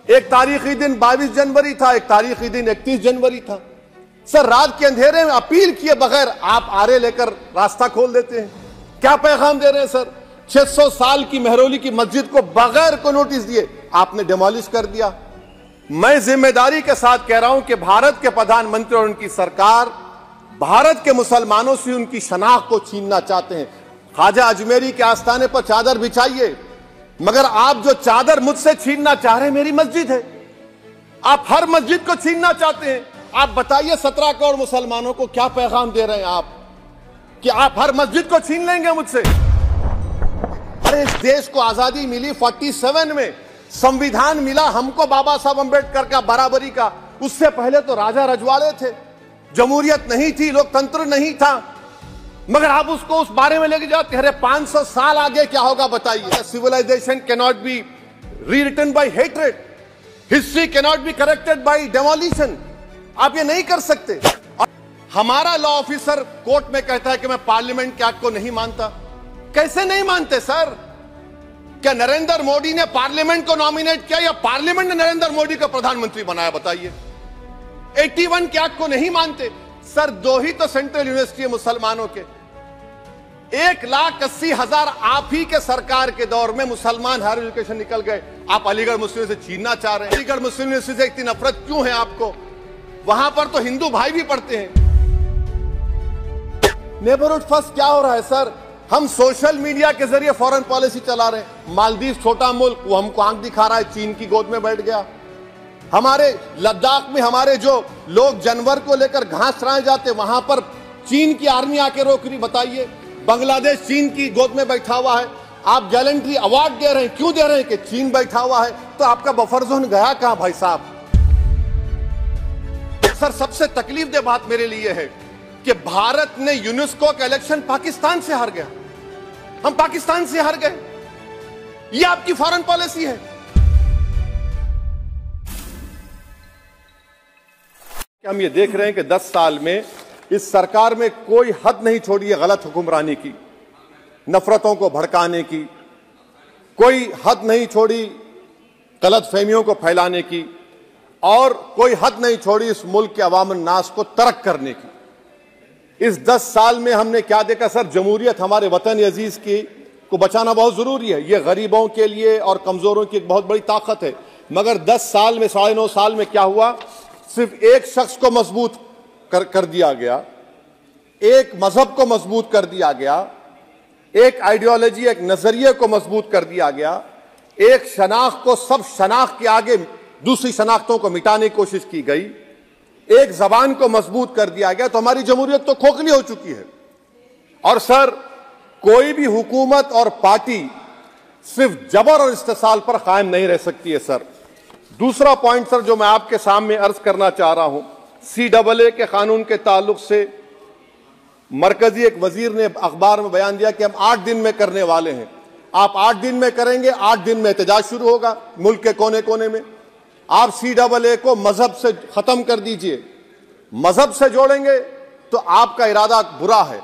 एक तारीखी दिन 22 जनवरी था, एक तारीखी दिन 31 जनवरी था। सर, रात के अंधेरे में अपील किए बगैर आप आरे लेकर रास्ता खोल देते हैं। क्या पैगाम दे रहे हैं सर? 600 साल की मेहरौली की मस्जिद को बगैर को नोटिस दिए आपने डिमोलिश कर दिया। मैं जिम्मेदारी के साथ कह रहा हूं कि भारत के प्रधानमंत्री और उनकी सरकार भारत के मुसलमानों से उनकी शनाख्त को छीनना चाहते हैं। ख्वाजा अजमेरी के आस्थाने पर चादर बिछाइए, मगर आप जो चादर मुझसे छीनना चाह रहे हैं मेरी मस्जिद है। आप हर मस्जिद को छीनना चाहते हैं। आप बताइए 17 करोड़ मुसलमानों को क्या पैगाम दे रहे हैं आप कि आप हर मस्जिद को छीन लेंगे मुझसे? अरे इस देश को आजादी मिली 47 में, संविधान मिला हमको बाबा साहब अंबेडकर का बराबरी का। उससे पहले तो राजा रजवाड़े थे, जमहूरियत नहीं थी, लोकतंत्र नहीं था, मगर आप उसको उस बारे में लेके जाते हैं। 500 साल आगे क्या होगा बताइए? Civilization can not be rewritten by hatred, history can not be corrected by demolition. आप ये नहीं कर सकते। हमारा लॉ ऑफिसर कोर्ट में कहता है कि मैं पार्लियामेंट के एक्ट को नहीं मानता। कैसे नहीं मानते सर? क्या नरेंद्र मोदी ने पार्लियामेंट को नॉमिनेट किया या पार्लियामेंट ने नरेंद्र मोदी को प्रधानमंत्री बनाया? बताइए। 81 के एक्ट को नहीं मानते सर। 2 ही तो सेंट्रल यूनिवर्सिटी है मुसलमानों के। 1,80,000 आप ही के सरकार के दौर में मुसलमान हायर एजुकेशन निकल गए। आप अलीगढ़ मुस्लिम से छीनना चाह रहे हैं। अलीगढ़ मुस्लिम यूनिवर्सिटी से इतनी नफरत क्यों है आपको? वहां पर तो हिंदू भाई भी पढ़ते हैं। नेबरहुड फर्स्ट क्या हो रहा है सर? हम सोशल मीडिया के जरिए फॉरेन पॉलिसी चला रहे हैं। मालदीव छोटा मुल्क, वो हमको आंख दिखा रहा है, चीन की गोद में बैठ गया। हमारे लद्दाख में हमारे जो लोग जानवर को लेकर घास चराए जाते, वहां पर चीन की आर्मी आके रोक रही। बताइए, बांग्लादेश चीन की गोद में बैठा हुआ है। आप गैलेंट्री अवार्ड दे रहे हैं, क्यों दे रहे हैं? कि चीन बैठा हुआ है। तो आपका बफर जोन गया कहां भाई साहब? सर, सबसे तकलीफ दे बात मेरे लिए है कि भारत ने यूनेस्को का इलेक्शन पाकिस्तान से हार गया। हम पाकिस्तान से हार गए। यह आपकी फॉरेन पॉलिसी है। हम ये देख रहे हैं कि 10 साल में इस सरकार में कोई हद नहीं छोड़ी है गलत हुक्मरानी की, नफरतों को भड़काने की। कोई हद नहीं छोड़ी गलत फहमियों को फैलाने की, और कोई हद नहीं छोड़ी इस मुल्क के अवाम नास को तर्क करने की। इस 10 साल में हमने क्या देखा सर? जमहूरियत हमारे वतन अजीज की को बचाना बहुत जरूरी है। ये गरीबों के लिए और कमजोरों की एक बहुत बड़ी ताकत है। मगर 10 साल में, 9.5 साल में क्या हुआ? सिर्फ एक शख्स को मजबूत कर दिया गया, एक मजहब को मजबूत कर दिया गया, एक आइडियोलॉजी, एक नजरिए को मजबूत कर दिया गया, एक शनाख्त को सब शनाख्त के आगे दूसरी शनाख्तों को मिटाने की कोशिश की गई, एक जबान को मजबूत कर दिया गया। तो हमारी जमहूरियत तो खोखली हो चुकी है। और सर, कोई भी हुकूमत और पार्टी सिर्फ जबर और इस्तेसाल पर कायम नहीं रह सकती है सर। दूसरा पॉइंट सर जो मैं आपके सामने अर्ज करना चाह रहा हूं, CAA के कानून के ताल्लुक से मरकजी एक वजीर ने अखबार में बयान दिया कि हम 8 दिन में करने वाले हैं। आप 8 दिन में करेंगे, 8 दिन में एहतजाज शुरू होगा मुल्क के कोने कोने में। आप CAA को मजहब से खत्म कर दीजिए। मजहब से जोड़ेंगे तो आपका इरादा बुरा है।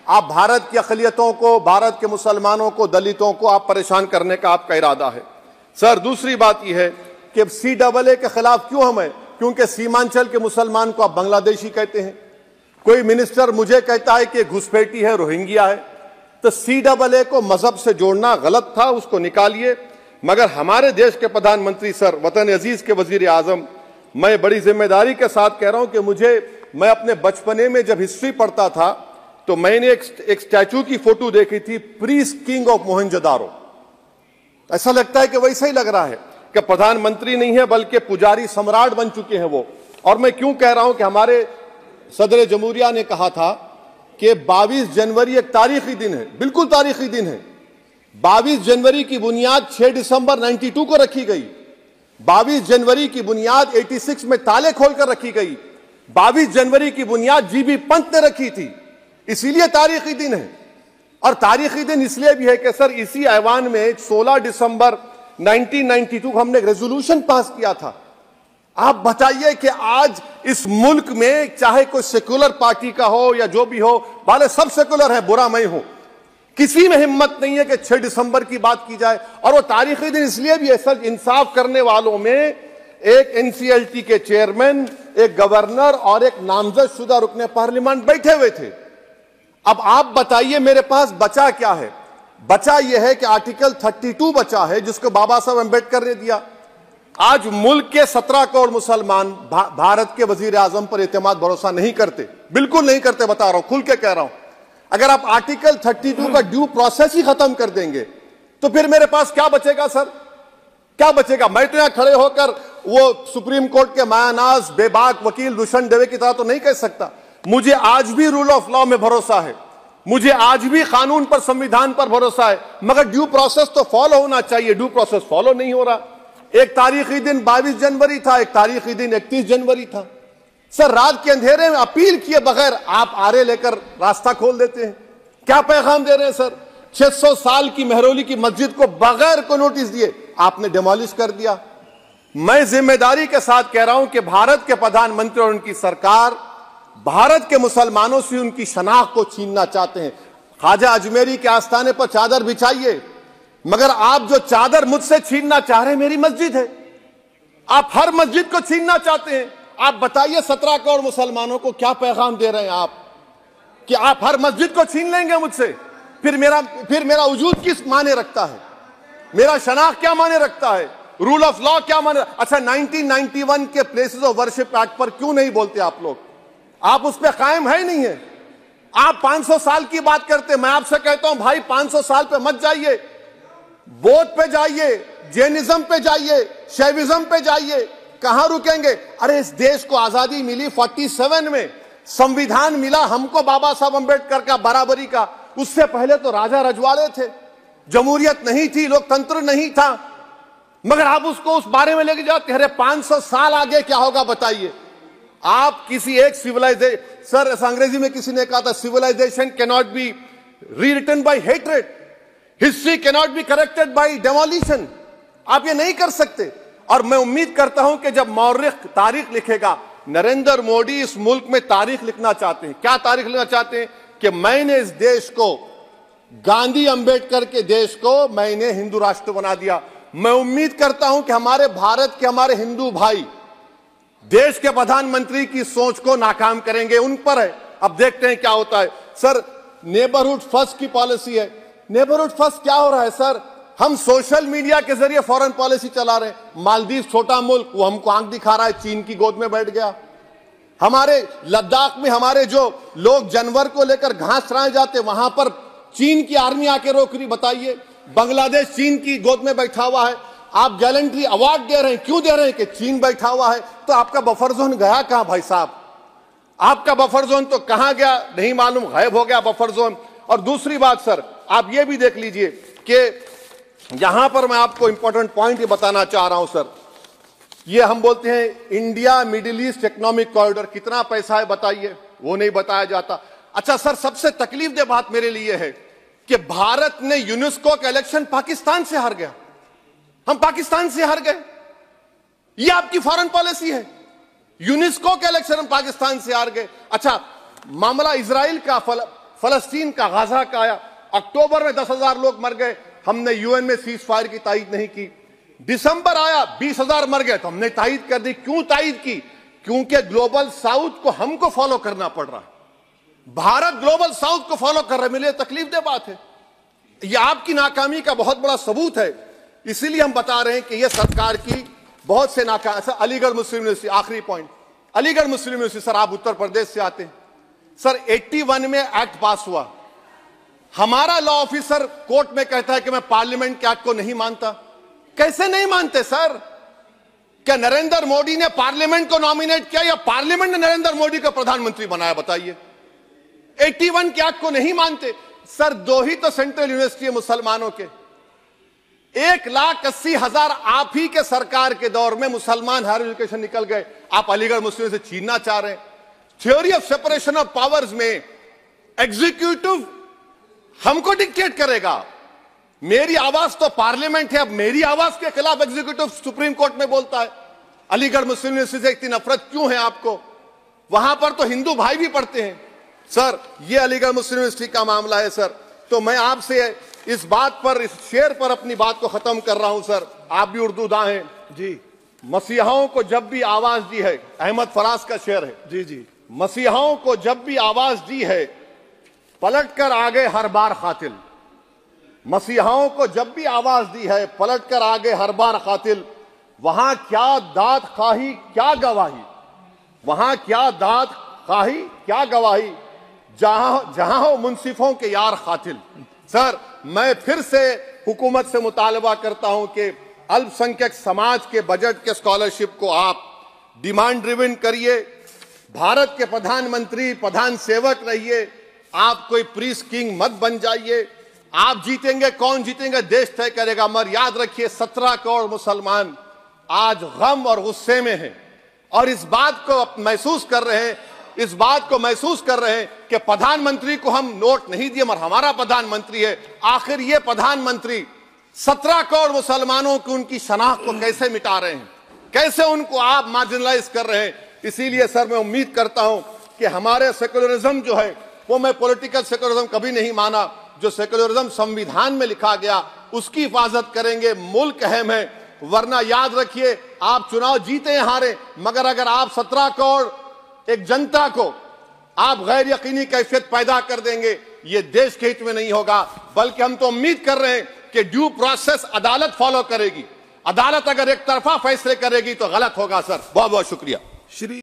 आप भारत की अक़लियतों को, भारत के मुसलमानों को, दलितों को आप परेशान करने का आपका इरादा है सर। दूसरी बात यह है कि CAA के खिलाफ क्यों हम हैं? क्योंकि सीमांचल के मुसलमान को आप बांग्लादेशी कहते हैं। कोई मिनिस्टर मुझे कहता है कि घुसपैठी है, रोहिंग्या है। तो CAA को मजहब से जोड़ना गलत था, उसको निकालिए। मगर हमारे देश के प्रधानमंत्री सर, वतन अजीज के वजीर आजम, मैं बड़ी जिम्मेदारी के साथ कह रहा हूं कि मैं अपने बचपने में जब हिस्ट्री पढ़ता था तो मैंने एक स्टैचू की फोटो देखी थी, प्रीस्ट किंग ऑफ मोहनजोदारो। ऐसा लगता है कि वैसा ही लग रहा है कि प्रधानमंत्री नहीं है बल्कि पुजारी सम्राट बन चुके हैं वो। और मैं क्यों कह रहा हूं कि हमारे सदर जमहूरिया ने कहा था कि 22 जनवरी एक तारीखी दिन है, बिल्कुल तारीखी दिन है। 22 जनवरी की बुनियाद 6 दिसंबर 92 को रखी गई। 22 जनवरी की बुनियाद 86 में ताले खोलकर रखी गई। 22 जनवरी की बुनियाद जीबी पंत ने रखी थी। इसीलिए तारीखी दिन है। और तारीखी दिन इसलिए भी है कि सर इसी ऐवान में 16 दिसंबर 1992 को हमने एक रेजोल्यूशन पास किया था। आप बताइए कि आज इस मुल्क में चाहे कोई सेकुलर पार्टी का हो या जो भी हो, वाले सब सेकुलर है, बुरा मैं हूं, किसी में हिम्मत नहीं है कि 6 दिसंबर की बात की जाए। और वो तारीखी दिन इसलिए भी है सर, इंसाफ करने वालों में एक एनसीएलटी के चेयरमैन, एक गवर्नर और एक नामजद शुदा रुकने पार्लियामेंट बैठे हुए थे। अब आप बताइए मेरे पास बचा क्या है? बचा यह है कि आर्टिकल 32 बचा है जिसको बाबा साहब अंबेडकर ने दिया। आज मुल्क के 17 करोड़ मुसलमान भारत के वजीर आजम पर एतमाद भरोसा नहीं करते, बिल्कुल नहीं करते, बता रहा हूं, खुल के कह रहा हूं। अगर आप आर्टिकल 32 का ड्यू प्रोसेस ही खत्म कर देंगे तो फिर मेरे पास क्या बचेगा सर? क्या बचेगा? मैं तो यहां खड़े होकर वो सुप्रीम कोर्ट के मायानाज बेबाक वकील दुष्यंत दवे की तरह तो नहीं कह सकता। मुझे आज भी रूल ऑफ लॉ में भरोसा है, मुझे आज भी कानून पर, संविधान पर भरोसा है, मगर ड्यू प्रोसेस तो फॉलो होना चाहिए। ड्यू प्रोसेस फॉलो नहीं हो रहा। एक तारीखी दिन 22 जनवरी था, एक तारीखी दिन 31 जनवरी था। सर रात के अंधेरे में अपील किए बगैर आप आरे लेकर रास्ता खोल देते हैं। क्या पैगाम दे रहे हैं सर? 600 साल की मेहरौली की मस्जिद को बगैर को नोटिस दिए आपने डिमोलिश कर दिया। मैं जिम्मेदारी के साथ कह रहा हूं कि भारत के प्रधानमंत्री और उनकी सरकार भारत के मुसलमानों से उनकी शनाख्त को छीनना चाहते हैं। ख्वाजा अजमेरी के आस्थाने पर चादर बिछाइए, मगर आप जो चादर मुझसे छीनना चाह रहे हैं मेरी मस्जिद है। आप हर मस्जिद को छीनना चाहते हैं। आप बताइए 17 करोड़ मुसलमानों को क्या पैगाम दे रहे हैं आप कि आप हर मस्जिद को छीन लेंगे मुझसे? फिर मेरा वजूद किस माने रखता है? मेरा शनाख्त क्या माने रखता है? रूल ऑफ लॉ क्या माने? अच्छा 1991 के प्लेसेस ऑफ वर्शिप एक्ट पर क्यों नहीं बोलते आप लोग? आप उस पर कायम है नहीं है। आप 500 साल की बात करते। मैं आपसे कहता हूं भाई 500 साल पे मत जाइए, बौद्ध पे जाइए, जैनिज्म पे जाइए, शैविज्म पे जाइए, कहां रुकेंगे? अरे इस देश को आजादी मिली 47 में, संविधान मिला हमको बाबा साहब अंबेडकर का, बराबरी का। उससे पहले तो राजा रजवाड़े थे, जमहूरियत नहीं थी, लोकतंत्र नहीं था, मगर आप उसको उस बारे में लेके जाते। अरे 500 साल आगे क्या होगा बताइए? आप किसी एक सिविलाइजेशन, सर अंग्रेजी में किसी ने कहा था civilization can not be rewritten by hatred, history can not be corrected by demolition. आप ये नहीं कर सकते। और मैं उम्मीद करता हूं कि जब मौर्रिख तारीख लिखेगा, नरेंद्र मोदी इस मुल्क में तारीख लिखना चाहते हैं। क्या तारीख लिखना चाहते हैं? कि मैंने इस देश को, गांधी अंबेडकर के देश को मैंने हिंदू राष्ट्र बना दिया। मैं उम्मीद करता हूं कि हमारे भारत के हमारे हिंदू भाई देश के प्रधानमंत्री की सोच को नाकाम करेंगे। उन पर है, अब देखते हैं क्या होता है। सर नेबरहुड फर्स्ट की पॉलिसी है। नेबरहुड फर्स्ट क्या हो रहा है सर? हम सोशल मीडिया के जरिए फॉरेन पॉलिसी चला रहे हैं। मालदीव छोटा मुल्क, वो हमको आंख दिखा रहा है, चीन की गोद में बैठ गया। हमारे लद्दाख में हमारे जो लोग जानवर को लेकर घास चराए जाते, वहां पर चीन की आर्मी आके रोक रही। बताइए, बांग्लादेश चीन की गोद में बैठा हुआ है। आप गैलेंट्री अवार्ड दे रहे हैं, क्यों दे रहे हैं? कि चीन बैठा हुआ है। तो आपका बफर जोन गया कहां भाई साहब? आपका बफर जोन तो कहां गया नहीं मालूम, गायब हो गया बफर जोन। और दूसरी बात सर, आप ये भी देख लीजिए कि यहां पर मैं आपको इंपॉर्टेंट पॉइंट ये बताना चाह रहा हूं सर। ये हम बोलते हैं India middle east economic corridor, कितना पैसा है बताइए? वो नहीं बताया जाता। अच्छा सर, सबसे तकलीफ दे बात मेरे लिए है कि भारत ने यूनेस्को का इलेक्शन पाकिस्तान से हार गया। हम पाकिस्तान से हार गए, ये आपकी फॉरेन पॉलिसी है। यूनेस्को के इलेक्शन हम पाकिस्तान से हार गए। अच्छा, मामला इजराइल का, फलस्तीन का, गाजा का आया। अक्टूबर में 10,000 लोग मर गए, हमने यूएन में सीज फायर की तायीद नहीं की। दिसंबर आया 20,000 मर गए, तो हमने तायीद कर दी। क्यों तायीद की? क्योंकि ग्लोबल साउथ को हमको फॉलो करना पड़ रहा है। भारत ग्लोबल साउथ को फॉलो कर रहे, मेरे तकलीफ दे बात है। यह आपकी नाकामी का बहुत बड़ा सबूत है। इसीलिए हम बता रहे हैं कि यह सरकार की बहुत से नाकाम। अच्छा, अलीगढ़ मुस्लिम यूनिवर्सिटी, आखिरी पॉइंट, अलीगढ़ मुस्लिम यूनिवर्सिटी। सर आप उत्तर प्रदेश से आते हैं। सर 81 में एक्ट पास हुआ। हमारा लॉ ऑफिसर कोर्ट में कहता है कि मैं पार्लियामेंट के एक्ट को नहीं मानता। कैसे नहीं मानते सर? क्या नरेंद्र मोदी ने पार्लियामेंट को नॉमिनेट किया या पार्लियामेंट ने नरेंद्र मोदी को प्रधानमंत्री बनाया? बताइए। 81 के एक्ट को नहीं मानते। सर 2 ही तो सेंट्रल यूनिवर्सिटी है मुसलमानों के। 1,80,000 आप ही के सरकार के दौर में मुसलमान हायर एजुकेशन निकल गए। आप अलीगढ़ मुस्लिम से छीनना चाह रहे हैं। Theory of separation of powers में एग्जीक्यूटिव हमको डिक्टेट करेगा। मेरी आवाज तो पार्लियामेंट है, अब मेरी आवाज के खिलाफ एग्जीक्यूटिव सुप्रीम कोर्ट में बोलता है। अलीगढ़ मुस्लिम यूनिवर्सिटी से इतनी नफरत क्यों है आपको? वहां पर तो हिंदू भाई भी पढ़ते हैं। सर ये अलीगढ़ मुस्लिम यूनिवर्सिटी का मामला है। सर तो मैं आपसे इस बात पर, इस शेर पर अपनी बात को खत्म कर रहा हूं सर। आप भी उर्दू दां हैं जी। मसीहाओं को जब भी आवाज दी है, अहमद फराज का शेर है जी जी। मसीहाओं को जब भी आवाज दी है, पलट कर आगे हर बार कातिल। मसीहाओं को जब भी आवाज दी है, पलट कर आगे हर बार कातिल। वहां क्या दाद खाही क्या गवाही, वहां क्या दाद खाही क्या गवाही, जहां हो मुंसिफों के यार कातिल। सर, मैं फिर से हुकूमत से मुतालबा करता हूं कि अल्पसंख्यक समाज के बजट के स्कॉलरशिप को आप डिमांड ड्रिवन करिए। भारत के प्रधानमंत्री प्रधान सेवक रहिए, आप कोई प्रीस किंग मत बन जाइए। आप जीतेंगे, कौन जीतेंगे देश तय करेगा, मगर याद रखिए 17 करोड़ मुसलमान आज गम और गुस्से में हैं और इस बात को महसूस कर रहे हैं, इस बात को महसूस कर रहे हैं कि प्रधानमंत्री को हम नोट नहीं दिए मगर हमारा प्रधानमंत्री है। आखिर ये प्रधानमंत्री 17 करोड़ मुसलमानों की उनकी शनाख्त को कैसे मिटा रहे हैं, कैसे उनको आप मार्जिनलाइज कर रहे हैं। इसीलिए सर मैं उम्मीद करता हूं कि हमारे सेक्युलरिज्म जो है वो, मैं पॉलिटिकल सेक्युलरिज्म कभी नहीं माना, जो सेक्युलरिज्म संविधान में लिखा गया उसकी हिफाजत करेंगे। मुल्क अहम है, वरना याद रखिए आप चुनाव जीते हारे, मगर अगर आप 17 करोड़ एक जनता को आप गैर यकीनी कैफियत पैदा कर देंगे, ये देश के हित में नहीं होगा। बल्कि हम तो उम्मीद कर रहे हैं कि ड्यू प्रोसेस अदालत फॉलो करेगी। अदालत अगर एक तरफा फैसले करेगी तो गलत होगा। सर, बहुत बहुत शुक्रिया। श्री